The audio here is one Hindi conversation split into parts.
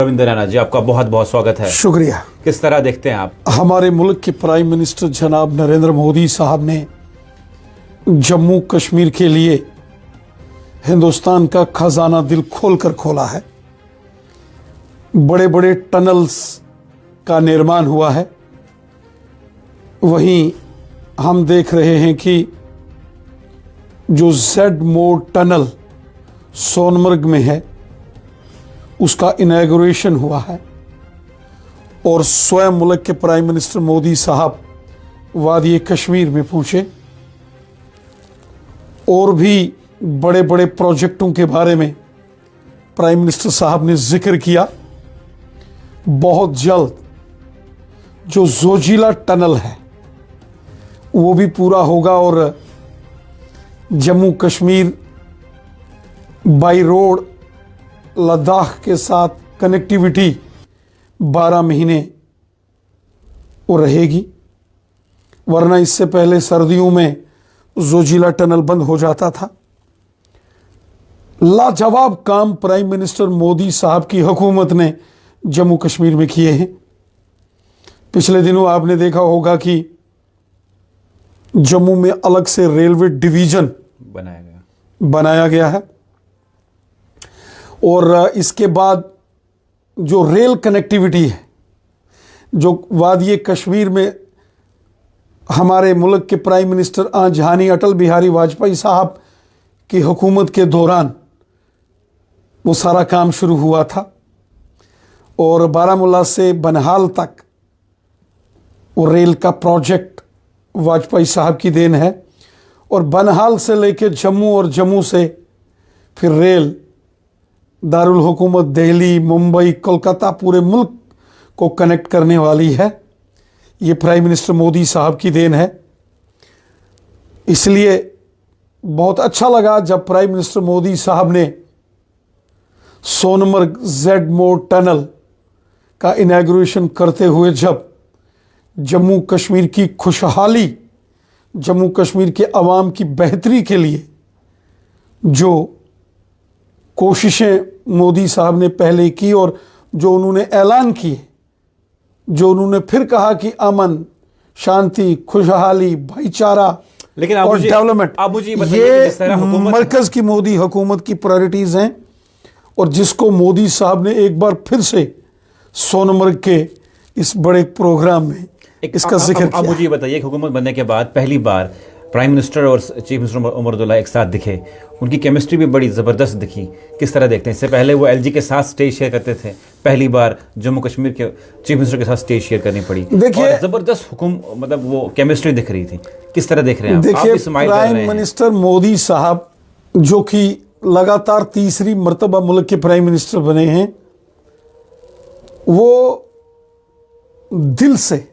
रविंद्र रैना जी, आपका बहुत बहुत स्वागत है। शुक्रिया। किस तरह देखते हैं आप? हमारे मुल्क के प्राइम मिनिस्टर जनाब नरेंद्र मोदी साहब ने जम्मू कश्मीर के लिए हिंदुस्तान का खजाना दिल खोलकर खोला है। बड़े बड़े टनल्स का निर्माण हुआ है। वहीं हम देख रहे हैं कि जो जेड मोड टनल सोनमर्ग में है उसका इनॉग्रेशन हुआ है और स्वयं मुल्क के प्राइम मिनिस्टर मोदी साहब वादी कश्मीर में पहुंचे और भी बड़े बड़े प्रोजेक्टों के बारे में प्राइम मिनिस्टर साहब ने जिक्र किया। बहुत जल्द जो जोजिला टनल है वो भी पूरा होगा और जम्मू कश्मीर बाई रोड लद्दाख के साथ कनेक्टिविटी 12 महीने वो रहेगी, वरना इससे पहले सर्दियों में जोजिला टनल बंद हो जाता था। लाजवाब काम प्राइम मिनिस्टर मोदी साहब की हुकूमत ने जम्मू कश्मीर में किए हैं। पिछले दिनों आपने देखा होगा कि जम्मू में अलग से रेलवे डिवीजन बनाया गया है और इसके बाद जो रेल कनेक्टिविटी है, जो वादी कश्मीर में हमारे मुल्क के प्राइम मिनिस्टर जहानी अटल बिहारी वाजपेयी साहब की हुकूमत के दौरान वो सारा काम शुरू हुआ था और बारामूला से बनहाल तक वो रेल का प्रोजेक्ट वाजपेयी साहब की देन है और बनहाल से लेकर जम्मू और जम्मू से फिर रेल दारुल हुकूमत दिल्ली, मुंबई, कोलकाता पूरे मुल्क को कनेक्ट करने वाली है। ये प्राइम मिनिस्टर मोदी साहब की देन है। इसलिए बहुत अच्छा लगा जब प्राइम मिनिस्टर मोदी साहब ने सोनमर्ग जेड मोड टनल का इनॉग्रेशन करते हुए जब जम्मू कश्मीर की खुशहाली, जम्मू कश्मीर के अवाम की बेहतरी के लिए जो कोशिशें मोदी साहब ने पहले की और जो उन्होंने ऐलान किए, जो उन्होंने फिर कहा कि अमन, शांति, खुशहाली, भाईचारा लेकिन और डेवलपमेंट, ये मरकज की मोदी हुकूमत की प्रायोरिटीज हैं और जिसको मोदी साहब ने एक बार फिर से सोनमर्ग के इस बड़े प्रोग्राम में इसका जिक्र किया। अब मुझे बताइए, हुकूमत बनने के बाद पहली बार प्राइम मिनिस्टर और चीफ मिनिस्टर उमर अब्दुल्ला एक साथ दिखे, उनकी केमिस्ट्री भी बड़ी ज़बरदस्त दिखी। किस तरह देखते हैं? इससे पहले वो एलजी के साथ स्टेज शेयर करते थे, पहली बार जम्मू कश्मीर के चीफ मिनिस्टर के साथ स्टेज शेयर करनी पड़ी। देखिए, ज़बरदस्त मतलब वो केमिस्ट्री दिख रही थी। किस तरह देख रहे हैं? देखिए, प्राइम मिनिस्टर मोदी साहब जो कि लगातार तीसरी मरतबा मुल्क के प्राइम मिनिस्टर बने हैं, वो दिल से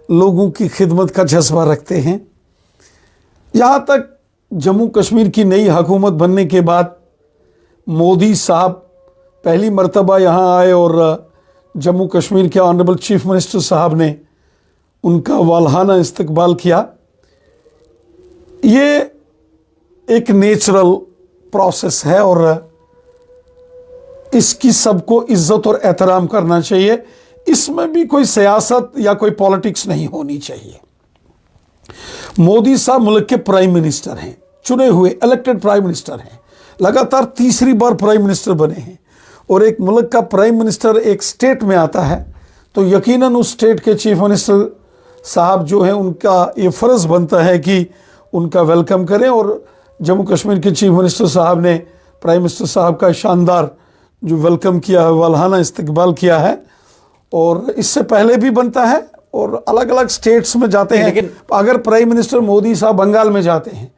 लोगों की खिदमत का जज्बा रखते हैं। यहाँ तक जम्मू कश्मीर की नई हुकूमत बनने के बाद मोदी साहब पहली मरतबा यहाँ आए और जम्मू कश्मीर के ऑनरेबल चीफ मिनिस्टर साहब ने उनका वालहाना इस्तकबाल किया। ये एक नेचुरल प्रोसेस है और इसकी सबको इज्जत और एहतराम करना चाहिए। इसमें भी कोई सियासत या कोई पॉलिटिक्स नहीं होनी चाहिए। मोदी साहब मुल्क के प्राइम मिनिस्टर हैं, चुने हुए इलेक्टेड प्राइम मिनिस्टर हैं, लगातार तीसरी बार प्राइम मिनिस्टर बने हैं और एक मुल्क का प्राइम मिनिस्टर एक स्टेट में आता है तो यकीनन उस स्टेट के चीफ मिनिस्टर साहब जो हैं उनका ये फ़र्ज़ बनता है कि उनका वेलकम करें और जम्मू कश्मीर के चीफ मिनिस्टर साहब ने प्राइम मिनिस्टर साहब का शानदार जो वेलकम किया है, वालहाना इस्तकबाल किया है और इससे पहले भी बनता है और अलग अलग स्टेट्स में जाते हैं। लेकिन अगर प्राइम मिनिस्टर मोदी साहब बंगाल में जाते हैं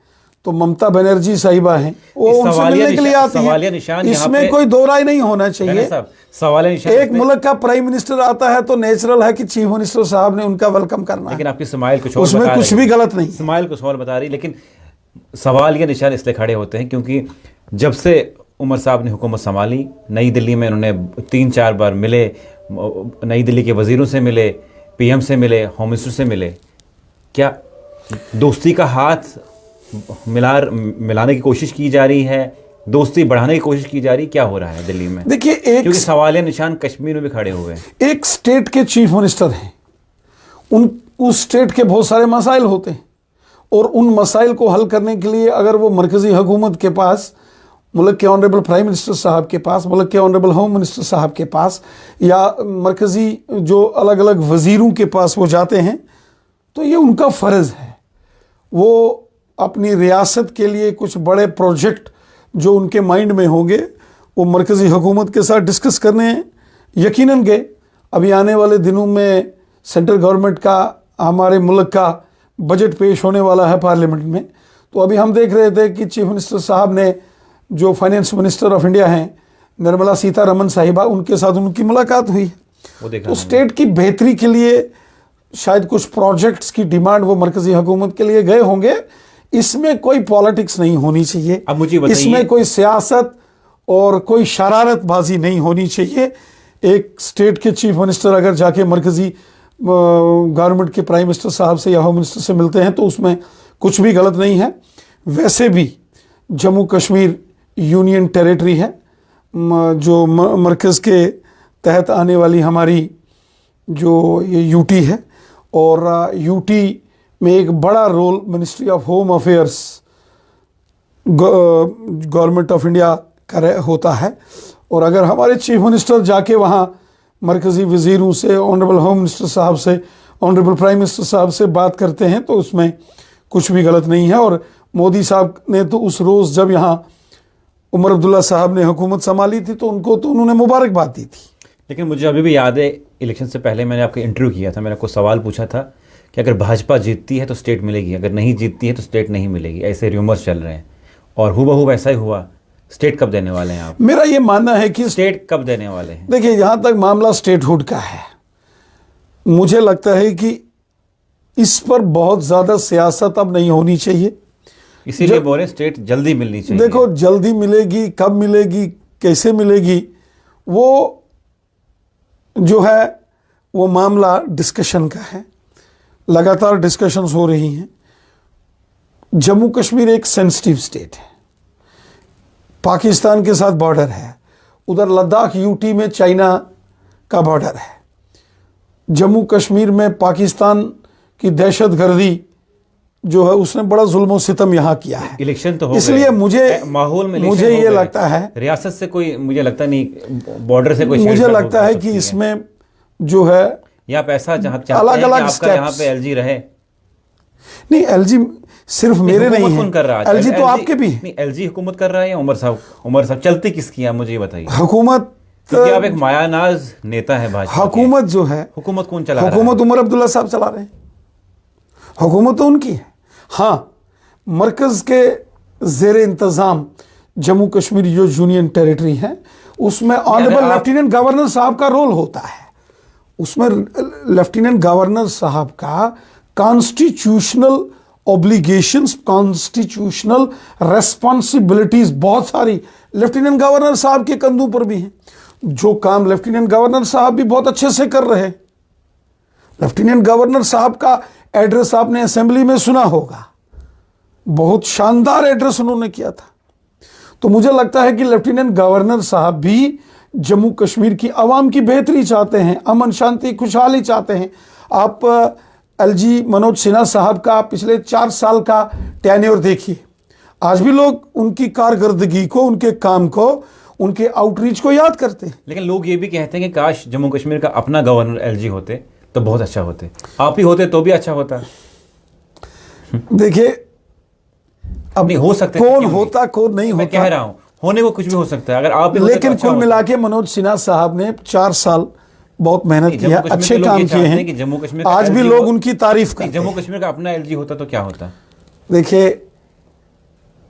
तो ममता बनर्जी साहिबा हैं, वो उनसे मिलने के लिए आती हैं। इसमें कोई दो राय नहीं होना चाहिए। एक मुल्क का प्राइम मिनिस्टर आता है तो नेचुरल है कि चीफ मिनिस्टर साहब ने उनका वेलकम करना है। लेकिन आपकी स्माइल कुछ और उसमें कुछ भी गलत नहीं, स्माइल कुछ और बता रही। लेकिन सवाल या निशान इसलिए खड़े होते हैं क्योंकि जब से उमर साहब ने हुकूमत संभाली, नई दिल्ली में उन्होंने 3-4 बार मिले, नई दिल्ली के वजीरों से मिले, पीएम से मिले, होम मिनिस्टर से मिले। क्या दोस्ती का हाथ मिलाने की कोशिश की जा रही है दोस्ती बढ़ाने की कोशिश की जा रही, क्या हो रहा है दिल्ली में? देखिए, क्योंकि सवालिया निशान कश्मीर में भी खड़े हुए हैं। एक स्टेट के चीफ मिनिस्टर हैं, उस स्टेट के बहुत सारे मसाइल होते हैं, और उन मसाइल को हल करने के लिए अगर वो मरकज़ी हुकूमत के पास, मुल्क के ऑनरेबल प्राइम मिनिस्टर साहब के पास, मुल्क के ऑनरेबल होम मिनिस्टर साहब के पास, या मरकज़ी जो अलग अलग वज़ीरों के पास वो जाते हैं, तो ये उनका फ़र्ज़ है। वो अपनी रियासत के लिए कुछ बड़े प्रोजेक्ट जो उनके माइंड में होंगे वो मरकज़ी हुकूमत के साथ डिस्कस करने यकीनन गए। अभी आने वाले दिनों में सेंट्रल गवर्नमेंट का, हमारे मुल्क का बजट पेश होने वाला है पार्लियामेंट में। तो अभी हम देख रहे थे कि चीफ मिनिस्टर साहब ने, जो फाइनेंस मिनिस्टर ऑफ इंडिया हैं निर्मला सीतारमन साहिबा, उनके साथ उनकी मुलाकात हुई। तो स्टेट की बेहतरी के लिए शायद कुछ प्रोजेक्ट्स की डिमांड वो मरकज़ी हुकूमत के लिए गए होंगे। इसमें कोई पॉलिटिक्स नहीं होनी चाहिए, अब मुझे बताइए, इसमें कोई सियासत और कोई शरारतबाजी नहीं होनी चाहिए। एक स्टेट के चीफ मिनिस्टर अगर जाके मरकज़ी गवर्नमेंट के प्राइम मिनिस्टर साहब से या होम मिनिस्टर से मिलते हैं तो उसमें कुछ भी गलत नहीं है। वैसे भी जम्मू कश्मीर यूनियन टेरिटरी है, जो मरकज़ के तहत आने वाली हमारी जो ये यूटी है, और यूटी में एक बड़ा role ministry of home affairs government of India का होता है। और अगर हमारे चीफ मिनिस्टर जाके वहाँ मरकज़ी वज़ीरों से, ऑनरेबल होम मिनिस्टर साहब से, ऑनरेबल प्राइम मिनिस्टर साहब से बात करते हैं तो उसमें कुछ भी गलत नहीं है। और मोदी साहब ने तो उस रोज़ जब यहाँ उमर अब्दुल्ला साहब ने हुकूमत संभाली थी तो उनको तो उन्होंने मुबारकबाद दी थी। लेकिन मुझे अभी भी याद है, इलेक्शन से पहले मैंने आपको इंटरव्यू किया था, मैंने आपको सवाल पूछा था कि अगर भाजपा जीतती है तो स्टेट मिलेगी, अगर नहीं जीतती है तो स्टेट नहीं मिलेगी, ऐसे र्यूमर्स चल रहे हैं। और हुबहू वैसा ही हुआ। स्टेट कब देने वाले हैं आप? मेरा ये मानना है कि स्टेट कब देने वाले हैं? देखिए, जहाँ तक मामला स्टेटहुड का है, मुझे लगता है कि इस पर बहुत ज़्यादा सियासत अब नहीं होनी चाहिए। इसीलिए बोले स्टेट जल्दी मिलनी चाहिए। देखो, जल्दी मिलेगी, कब मिलेगी, कैसे मिलेगी, वो जो है वो मामला डिस्कशन का है। लगातार डिस्कशंस हो रही हैं। जम्मू कश्मीर एक सेंसिटिव स्टेट है, पाकिस्तान के साथ बॉर्डर है, उधर लद्दाख यूटी में चाइना का बॉर्डर है। जम्मू कश्मीर में पाकिस्तान की दहशतगर्दी जो है उसने बड़ा जुल्म सितम यहाँ किया है। इलेक्शन तो हो इसलिए मुझे ये लगता है, रियासत से कोई, मुझे लगता नहीं बॉर्डर से कोई, मुझे लगता है कि इसमें जो है या पैसा अलग अलग आपका यहाँ पे एलजी रहे। नहीं, एलजी सिर्फ मेरे नहीं है, कर रहा है एलजी तो आपके भी है। नहीं, एलजी हुकूमत कर रहा है या उमर साहब चलती किसकी है, मुझे ये बताइए। हुकूमत, क्योंकि आप एक मायानाज नेता है भाजपा। हुकूमत जो है, हुकूमत कौन चला रहा है? हुकूमत उमर अब्दुल्ला साहब चला रहे हैं। हुकूमत तो उनकी है। हाँ, मरकज़ के ज़ेर इंतज़ाम जम्मू कश्मीर जो यूनियन टेरिटरी है उसमें ऑनरेबल लेफ्टिनेंट गवर्नर साहब का रोल होता है। उसमें लेफ्टिनेंट गवर्नर साहब का कॉन्स्टिट्यूशनल ऑब्लिगेशंस, कॉन्स्टिट्यूशनल रेस्पॉन्सिबिलिटीज बहुत सारी लेफ्टिनेंट गवर्नर साहब के कंधों पर भी हैं। जो काम लेफ्टिनेंट गवर्नर साहब भी बहुत अच्छे से कर रहे हैं। लेफ्टिनेंट गवर्नर साहब का एड्रेस आपने असेंबली में सुना होगा, बहुत शानदार एड्रेस उन्होंने किया था। तो मुझे लगता है कि लेफ्टिनेंट गवर्नर साहब भी जम्मू कश्मीर की आवाम की बेहतरी चाहते हैं, अमन शांति खुशहाली चाहते हैं। आप एलजी मनोज सिन्हा साहब का पिछले 4 साल का टेन्योर देखिए, आज भी लोग उनकी कारकर्दगी को, उनके काम को, उनके आउटरीच को याद करते हैं। लेकिन लोग ये भी कहते हैं कि काश जम्मू कश्मीर का अपना गवर्नर एलजी होते तो बहुत अच्छा होते, आप ही होते तो भी अच्छा होता। देखिए, अब नहीं हो सकता, कौन होता कौन नहीं होता, मैं कह रहा हूं होने को कुछ भी हो सकता है अगर आप ही होते। लेकिन कुल मिला के मनोज सिन्हा साहब ने 4 साल बहुत मेहनत किया, अच्छे काम किए हैं। जम्मू कश्मीर आज भी लोग उनकी तारीफ करते हैं। जम्मू कश्मीर का अपना एलजी होता तो क्या होता? देखिए,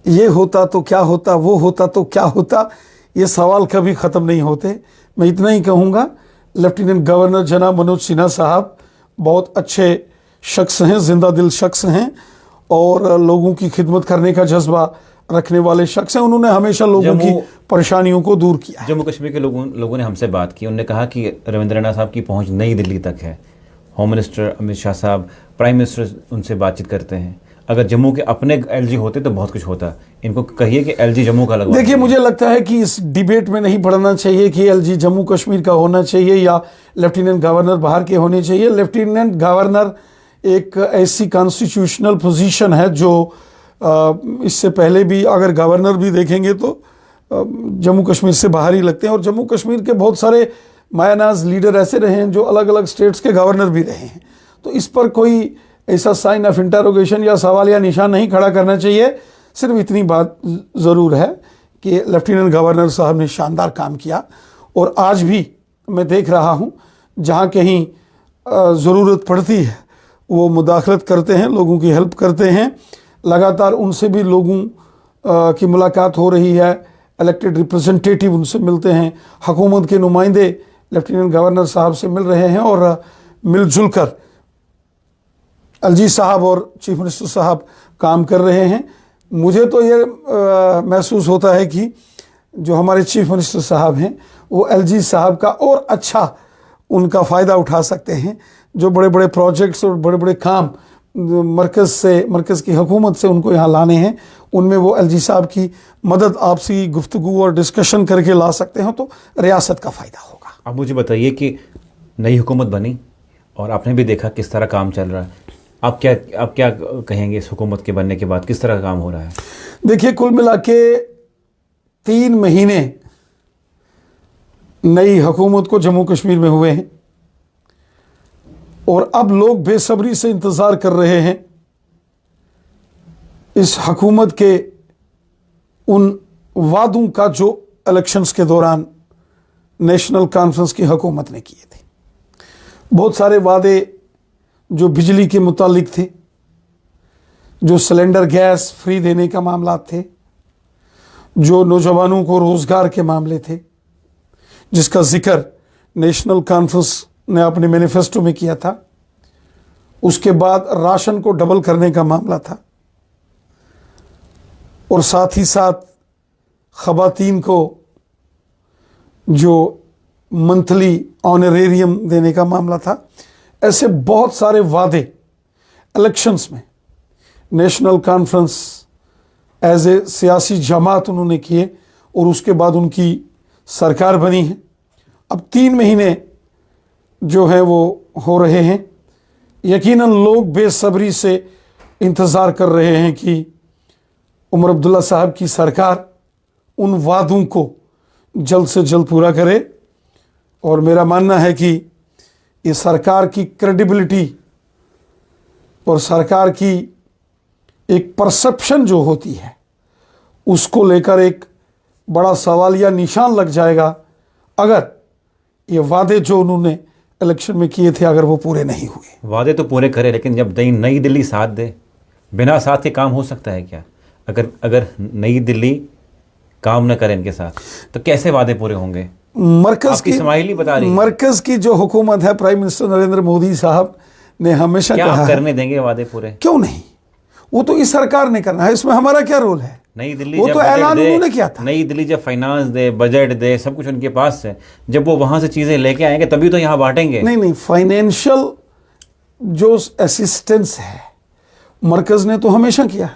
ये होता तो क्या होता, वो होता तो क्या होता, ये सवाल कभी ख़त्म नहीं होते। मैं इतना ही कहूँगा, लेफ्टिनेंट गवर्नर जनाब मनोज सिन्हा साहब बहुत अच्छे शख्स हैं, जिंदा दिल शख्स हैं और लोगों की खिदमत करने का जज्बा रखने वाले शख्स हैं। उन्होंने हमेशा लोगों की परेशानियों को दूर किया। जम्मू कश्मीर के लोगों ने हमसे बात की, उन्होंने कहा कि रविंद्रनाथ साहब की पहुंच नई दिल्ली तक है। होम मिनिस्टर अमित शाह साहब, प्राइम मिनिस्टर उनसे बातचीत करते हैं। अगर जम्मू के अपने एलजी होते तो बहुत कुछ होता। इनको कहिए कि एलजी जम्मू का लगवा। देखिए, मुझे लगता है कि इस डिबेट में नहीं पढ़ना चाहिए कि एलजी जम्मू कश्मीर का होना चाहिए या लेफ्टिनेंट गवर्नर बाहर के होने चाहिए। लेफ्टिनेंट गवर्नर एक ऐसी कॉन्स्टिट्यूशनल पोजीशन है जो इससे पहले भी अगर गवर्नर भी देखेंगे तो जम्मू कश्मीर से बाहर ही लगते हैं, और जम्मू कश्मीर के बहुत सारे मायानाज लीडर ऐसे रहे हैं जो अलग अलग स्टेट्स के गवर्नर भी रहे हैं। तो इस पर कोई ऐसा साइन ऑफ इंटरोगेशन या सवाल या निशान नहीं खड़ा करना चाहिए। सिर्फ इतनी बात ज़रूर है कि लेफ्टिनेंट गवर्नर साहब ने शानदार काम किया, और आज भी मैं देख रहा हूँ जहाँ कहीं ज़रूरत पड़ती है वो मुदाखलत करते हैं, लोगों की हेल्प करते हैं। लगातार उनसे भी लोगों की मुलाकात हो रही है, इलेक्टेड रिप्रेजेंटेटिव उनसे मिलते हैं, हुकूमत के नुमाइंदे लेफ्टिनेंट गवर्नर साहब से मिल रहे हैं, और मिलजुल कर एलजी साहब और चीफ मिनिस्टर साहब काम कर रहे हैं। मुझे तो ये महसूस होता है कि जो हमारे चीफ मिनिस्टर साहब हैं वो एलजी साहब का और अच्छा उनका फ़ायदा उठा सकते हैं। जो बड़े बड़े प्रोजेक्ट्स और बड़े बड़े काम मरकज़ की हुकूमत से उनको यहाँ लाने हैं, उनमें वो एलजी साहब की मदद, आपसी गुफ्तगू और डिस्कशन करके ला सकते हैं, तो रियासत का फ़ायदा होगा। अब मुझे बताइए कि नई हुकूमत बनी और आपने भी देखा किस तरह काम चल रहा है, आप क्या कहेंगे इस हुकूमत के बनने के बाद किस तरह का काम हो रहा है? देखिए, कुल मिला के 3 महीने नई हुकूमत को जम्मू कश्मीर में हुए हैं, और अब लोग बेसब्री से इंतज़ार कर रहे हैं इस हुकूमत के उन वादों का जो इलेक्शंस के दौरान नेशनल कॉन्फ्रेंस की हुकूमत ने किए थे। बहुत सारे वादे जो बिजली के मुतालिक थे, जो सिलेंडर गैस फ्री देने का मामला थे, जो नौजवानों को रोज़गार के मामले थे, जिसका जिक्र नेशनल कॉन्फ्रेंस ने अपने मैनिफेस्टो में किया था। उसके बाद राशन को डबल करने का मामला था, और साथ ही साथ ख़वातीन को जो मंथली ऑनरेरियम देने का मामला था। ऐसे बहुत सारे वादे इलेक्शंस में नेशनल कॉन्फ्रेंस एज ए सियासी जमात उन्होंने किए, और उसके बाद उनकी सरकार बनी है। अब 3 महीने जो है वो हो रहे हैं। यकीनन लोग बेसब्री से इंतज़ार कर रहे हैं कि उमर अब्दुल्ला साहब की सरकार उन वादों को जल्द से जल्द पूरा करे, और मेरा मानना है कि ये सरकार की क्रेडिबिलिटी और सरकार की एक परसेप्शन जो होती है उसको लेकर एक बड़ा सवाल या निशान लग जाएगा अगर ये वादे जो उन्होंने इलेक्शन में किए थे अगर वो पूरे नहीं हुए। वादे तो पूरे करे, लेकिन जब नई दिल्ली साथ दे, बिना साथ के काम हो सकता है क्या? अगर नई दिल्ली काम न करे इनके साथ तो कैसे वादे पूरे होंगे? मरकज़ की स्माइली बता रही है। मरकज़ की जो हुकूमत है, प्राइम मिनिस्टर नरेंद्र मोदी साहब ने हमेशा क्या कहा आप करने देंगे वादे पूरे? क्यों नहीं, वो तो इस सरकार ने करना है, इसमें हमारा क्या रोल है? नई दिल्ली वो जब तो बजट ऐलान दे, उन्होंने किया था। नई दिल्ली जब फाइनेंस दे, बजट दे, सब कुछ उनके पास है, जब वो वहां से चीजें लेके आएंगे तभी तो यहाँ बांटेंगे। नहीं, फाइनेंशियल जो असिस्टेंस है मरकज़ ने तो हमेशा किया।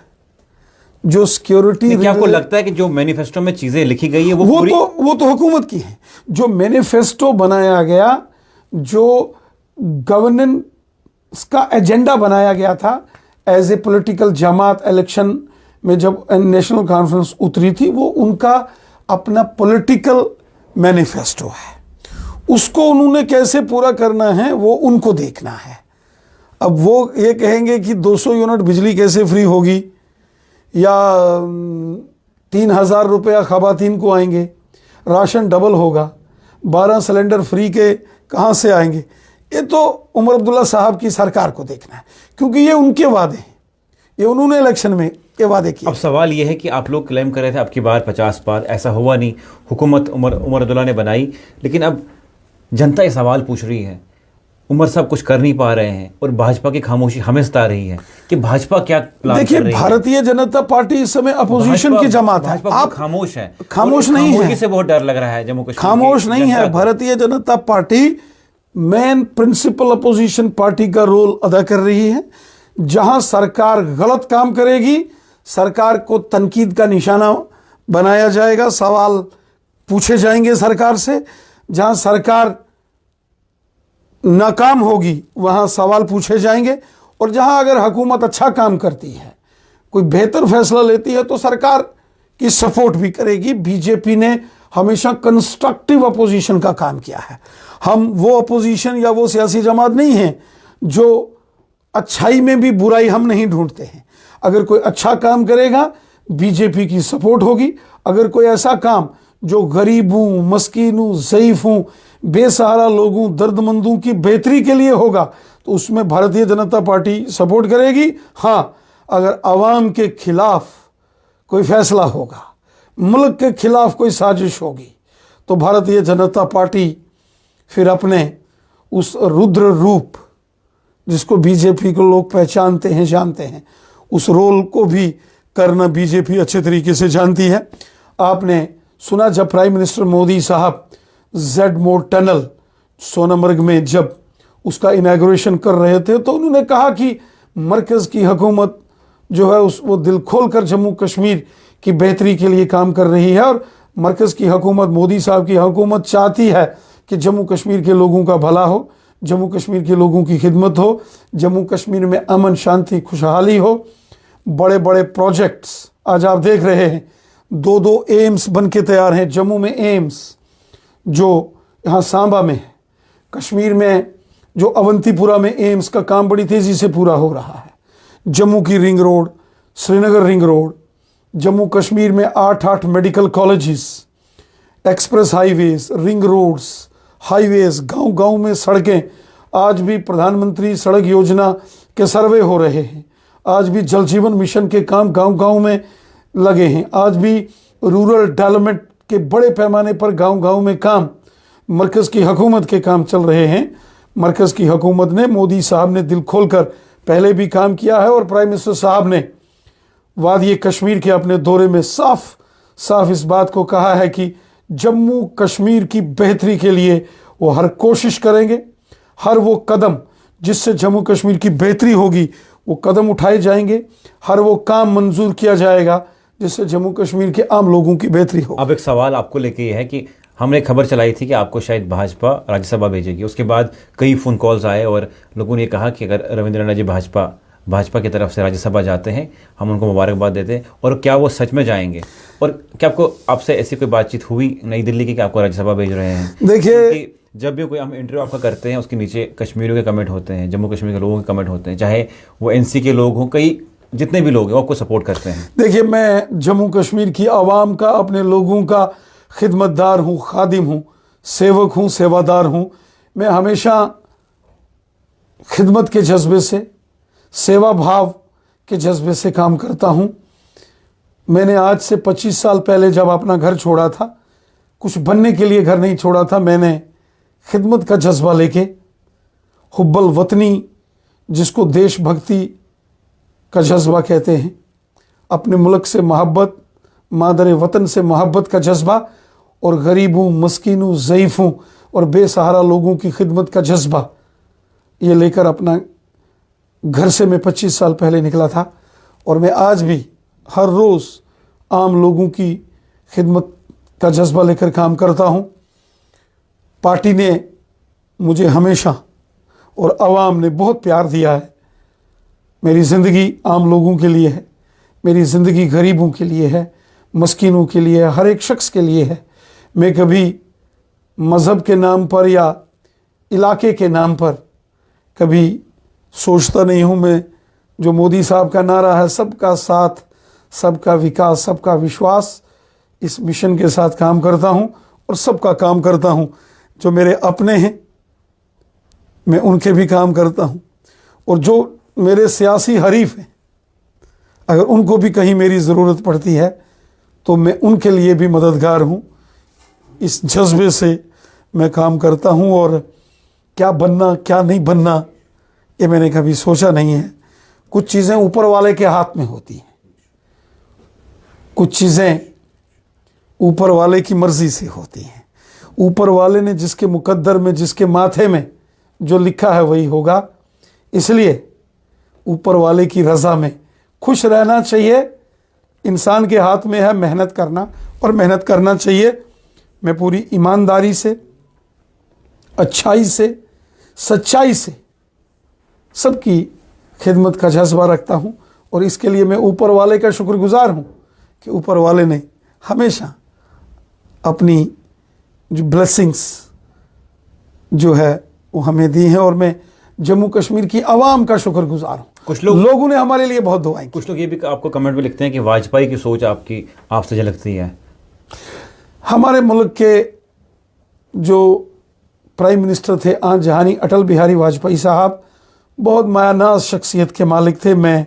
जो सिक्योरिटी, क्या आपको लगता है कि जो मैनिफेस्टो में चीजें लिखी गई है वो तो हुकूमत की है? जो मैनिफेस्टो बनाया गया, जो गवर्नेंस का एजेंडा बनाया गया था एज ए पॉलिटिकल जमात, इलेक्शन में जब नेशनल कॉन्फ्रेंस उतरी थी, वो उनका अपना पॉलिटिकल मैनिफेस्टो है। उसको उन्होंने कैसे पूरा करना है वो उनको देखना है। अब वो ये कहेंगे कि 200 यूनिट बिजली कैसे फ्री होगी, या 3000 रुपया ख़वातीन को आएंगे, राशन डबल होगा, 12 सिलेंडर फ्री के कहाँ से आएंगे, ये तो उमर अब्दुल्ला साहब की सरकार को देखना है, क्योंकि ये उनके वादे हैं, ये उन्होंने इलेक्शन में ये वादे किए। अब सवाल ये है कि आप लोग क्लेम कर रहे थे अब की बार 50 पार, ऐसा हुआ नहीं, हुकूमत उमर अब्दुल्ला ने बनाई, लेकिन अब जनता ये सवाल पूछ रही है, उमर साहब कुछ कर नहीं पा रहे हैं, और भाजपा की खामोशी हमें सता रही है कि भाजपा क्या प्लान देखिए, कर रही है। भारतीय जनता पार्टी इस समय अपोजिशन की जमात है। आप खामोश है, खामोश नहीं है, से बहुत डर लग रहा है जम्मू कश्मीर, खामोश नहीं है। Bharatiya Janata party main principal opposition party का रोल अदा कर रही है। जहां सरकार गलत काम करेगी सरकार को तनकीद का निशाना बनाया जाएगा, सवाल पूछे जाएंगे सरकार से। जहां सरकार नाकाम होगी वहां सवाल पूछे जाएंगे। और जहां अगर हुकूमत अच्छा काम करती है, कोई बेहतर फैसला लेती है, तो सरकार की सपोर्ट भी करेगी। बीजेपी ने हमेशा कंस्ट्रक्टिव अपोजिशन का काम किया है। हम वो अपोजिशन या वो सियासी जमात नहीं है जो अच्छाई में भी बुराई हम नहीं ढूंढते हैं। अगर कोई अच्छा काम करेगा बीजेपी की सपोर्ट होगी। अगर कोई ऐसा काम जो गरीबों, मस्कीनों, ज़ईफ़ों, बेसहारा लोगों, दर्दमंदों की बेहतरी के लिए होगा तो उसमें भारतीय जनता पार्टी सपोर्ट करेगी। हाँ, अगर आवाम के खिलाफ कोई फैसला होगा, मुल्क के खिलाफ कोई साजिश होगी, तो भारतीय जनता पार्टी फिर अपने उस रुद्र रूप जिसको बीजेपी को लोग पहचानते हैं, जानते हैं, उस रोल को भी करना बीजेपी अच्छे तरीके से जानती है। आपने सुना जब प्राइम मिनिस्टर मोदी साहब जेड मोड टनल सोनमर्ग में जब उसका इनॉग्रेशन कर रहे थे तो उन्होंने कहा कि मरकज़ की हुकूमत जो है वो दिल खोल कर जम्मू कश्मीर की बेहतरी के लिए काम कर रही है। और मरकज़ की हुकूमत, मोदी साहब की हुकूमत चाहती है कि जम्मू कश्मीर के लोगों का भला हो, जम्मू कश्मीर के लोगों की खिदमत हो, जम्मू कश्मीर में अमन, शांति, खुशहाली हो। बड़े बड़े प्रोजेक्ट्स आज आप देख रहे हैं, 2-2 एम्स बन के तैयार हैं। जम्मू में एम्स जो यहाँ सांबा में है, कश्मीर में जो अवंतीपुरा में एम्स का काम बड़ी तेज़ी से पूरा हो रहा है। जम्मू की ring road, Srinagar ring road, Jammu Kashmir में 8-8 medical colleges, express highways, ring roads, highways, गांव-गांव में सड़कें। आज भी प्रधानमंत्री सड़क योजना के सर्वे हो रहे हैं। आज भी जल जीवन मिशन के काम गांव-गांव में लगे हैं। आज भी रूरल डेवलपमेंट के बड़े पैमाने पर गांव-गांव में काम, मरकज़ की हुकूमत के काम चल रहे हैं। मरकज़ की हुकूमत ने, मोदी साहब ने दिल खोलकर पहले भी काम किया है और प्राइम मिनिस्टर साहब ने वादी कश्मीर के अपने दौरे में साफ इस बात को कहा है कि जम्मू कश्मीर की बेहतरी के लिए वो हर कोशिश करेंगे। हर वो कदम जिससे जम्मू कश्मीर की बेहतरी होगी वो कदम उठाए जाएंगे। हर वो काम मंजूर किया जाएगा जिससे जम्मू कश्मीर के आम लोगों की बेहतरी हो। अब एक सवाल आपको लेके ये है कि हमने खबर चलाई थी कि आपको शायद भाजपा राज्यसभा भेजेगी। उसके बाद कई फ़ोन कॉल्स आए और लोगों ने ये कहा कि अगर रविंद्रनाथ जी भाजपा की तरफ से राज्यसभा जाते हैं हम उनको मुबारकबाद देते हैं। और क्या वो सच में जाएंगे? और क्या आपसे ऐसी कोई बातचीत हुई नई दिल्ली की कि आपको राज्यसभा भेज रहे हैं? देखिए, जब भी कोई हम इंटरव्यू आपका करते हैं उसके नीचे कश्मीरियों के कमेंट होते हैं, जम्मू कश्मीर के लोगों के कमेंट होते हैं, चाहे वो एनसी के लोग हों, कई जितने भी लोग हैं वो आपको सपोर्ट करते हैं। देखिए, मैं जम्मू कश्मीर की आवाम का, अपने लोगों का खिदमतदार हूँ, खादिम हूँ, सेवक हूँ, सेवादार हूँ। मैं हमेशा खिदमत के जज्बे से, सेवा भाव के जज्बे से काम करता हूँ। मैंने आज से 25 साल पहले जब अपना घर छोड़ा था, कुछ बनने के लिए घर नहीं छोड़ा था, मैंने खिदमत का जज्बा लेके, हुब्बल वतनी जिसको देशभक्ति का जज्बा कहते हैं, अपने मुल्क से मोहब्बत, मादर वतन से मोहब्बत का जज्बा और गरीबों, मस्कीनों, ज़ईफ़ों और बेसहारा लोगों की खिदमत का जज्बा, ये लेकर अपना घर से मैं 25 साल पहले निकला था। और मैं आज भी हर रोज़ आम लोगों की खिदमत का जज्बा लेकर काम करता हूँ। पार्टी ने मुझे हमेशा और आवाम ने बहुत प्यार दिया है। मेरी ज़िंदगी आम लोगों के लिए है, मेरी ज़िंदगी गरीबों के लिए है, मस्कीनों के लिए है, हर एक शख्स के लिए है। मैं कभी मज़हब के नाम पर या इलाके के नाम पर कभी सोचता नहीं हूँ। मैं जो मोदी साहब का नारा है, सबका साथ, सबका विकास, सबका विश्वास, इस मिशन के साथ काम करता हूँ और सबका काम करता हूँ। जो मेरे अपने हैं मैं उनके भी काम करता हूँ और जो मेरे सियासी हरीफ हैं अगर उनको भी कहीं मेरी ज़रूरत पड़ती है तो मैं उनके लिए भी मददगार हूँ। इस जज्बे से मैं काम करता हूँ और क्या बनना क्या नहीं बनना ये मैंने कभी सोचा नहीं है। कुछ चीज़ें ऊपर वाले के हाथ में होती हैं, कुछ चीज़ें ऊपर वाले की मर्ज़ी से होती हैं। ऊपर वाले ने जिसके मुकद्दर में, जिसके माथे में जो लिखा है वही होगा। इसलिए ऊपर वाले की रज़ा में खुश रहना चाहिए। इंसान के हाथ में है मेहनत करना, और मेहनत करना चाहिए। मैं पूरी ईमानदारी से, अच्छाई से, सच्चाई से सबकी खिदमत का जज्बा रखता हूँ, और इसके लिए मैं ऊपर वाले का शुक्रगुजार हूँ कि ऊपर वाले ने हमेशा अपनी जो ब्लेसिंग्स जो है वो हमें दी हैं, और मैं जम्मू कश्मीर की आवाम का शुक्रगुजार हूँ। कुछ लोगों ने हमारे लिए बहुत दुआएं की। कुछ लोग ये भी आपको कमेंट में लिखते हैं कि वाजपेयी की सोच आपसे झलकती है। हमारे मुल्क के जो प्राइम मिनिस्टर थे आन जहानी अटल बिहारी वाजपेयी साहब बहुत मायानाज शख्सियत के मालिक थे। मैं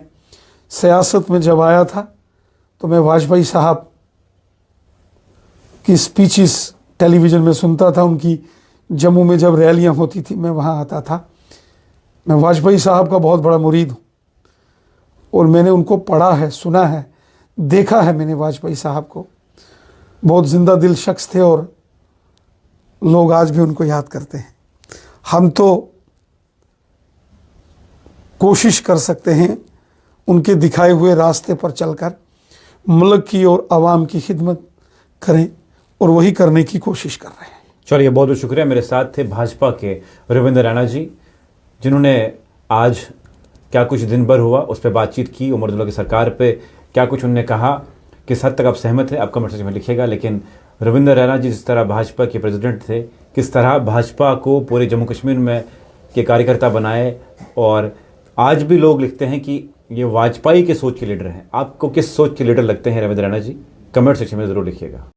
सियासत में जब आया था तो मैं वाजपेयी साहब की स्पीचेस टेलीविज़न में सुनता था। उनकी जम्मू में जब रैलियां होती थी मैं वहाँ आता था। मैं वाजपेयी साहब का बहुत बड़ा मुरीद हूँ, और मैंने उनको पढ़ा है, सुना है, देखा है मैंने वाजपेयी साहब को। बहुत जिंदा दिल शख्स थे, और लोग आज भी उनको याद करते हैं। हम तो कोशिश कर सकते हैं उनके दिखाए हुए रास्ते पर चलकर मुल्क की और आवाम की खिदमत करें, और वही करने की कोशिश कर रहे हैं। चलिए, बहुत बहुत शुक्रिया। मेरे साथ थे भाजपा के रविंद्र रैना जी, जिन्होंने आज क्या कुछ दिन भर हुआ उस पर बातचीत की, उमर अब्दुल्ला की सरकार पे क्या कुछ उन्होंने कहा, किस हद तक आप सहमत हैं, आप कमेंट सेक्शन में लिखिएगा। लेकिन रविंद्र रैना जी जिस तरह भाजपा के प्रेसिडेंट थे, किस तरह भाजपा को पूरे जम्मू कश्मीर में के कार्यकर्ता बनाए, और आज भी लोग लिखते हैं कि ये वाजपेयी के सोच के लीडर हैं। आपको किस सोच के लीडर लगते हैं रविंद्र रैना जी? कमेंट सेक्शन में ज़रूर लिखिएगा।